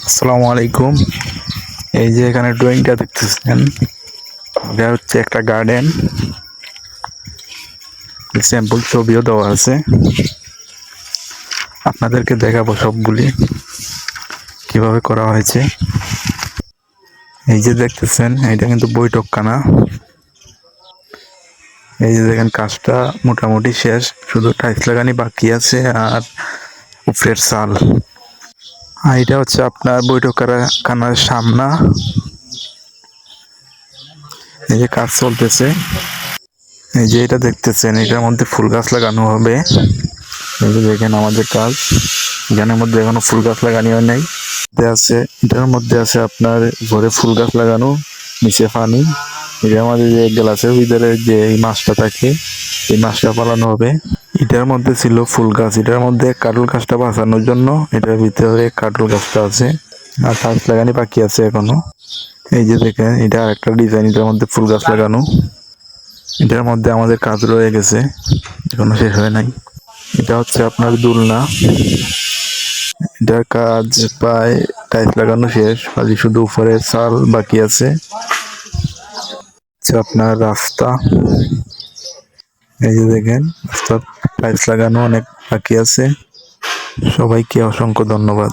আসসালামু আলাইকুম। এই যে এখানে ড্রয়িংটা দেখতেছেন, এটা হচ্ছে একটা গার্ডেন। স্যাম্পল ছবিও দেওয়া আছে, আপনাদেরকে দেখাবো সবগুলি কিভাবে করা হয়েছে। এই যে দেখতেছেন, এটা কিন্তু বৈঠকখানা। এই যে দেখেন, কাজটা মোটামুটি শেষ, শুধু টাইলস লাগানি বাকি আছে আর উপরের চাল। আর এটা হচ্ছে আপনার বৈঠকখানার সামনা। এই যে কাজ চলতেছে। এই যে এটা দেখতেছেন, এটার মধ্যে ফুল গাছ লাগানো হবে। এই যে দেখেন আমাদের কাজ, এখানের মধ্যে এখনো ফুল গাছ লাগানো হয় নাই। এটার মধ্যে আছে আপনার ঘরে ফুল গাছ লাগানো, নিচে পানি। এটা আমাদের যে গ্লাসের ভিতরে যে এই মাছটা থাকে, এই মাছটা পালানো হবে। এটার মধ্যে ছিল ফুল গাছ, এটার মধ্যে কাটল গাছটা বাঁচানোর জন্য এটার ভিতরে কাটল গাছটা আছে, আর গাছ লাগানি বাকি আছে এখনো। এই যে দেখেন, এটা একটা ডিজাইন, এটার মধ্যে ফুল গাছ লাগানো। এটার মধ্যে আমাদের কাজ রয়ে গেছে, এখনো শেষ হয় নাই। এটা হচ্ছে আপনার দোলনা, এটার কাজ প্রায় টাইলস লাগানো শেষ, খালি শুধু উপরে চাল বাকি আছে। আপনার রাস্তা, এই যে দেখেন, রাস্তা টাইলস লাগানো অনেক বাকি আছে। সবাইকে অসংখ্য ধন্যবাদ।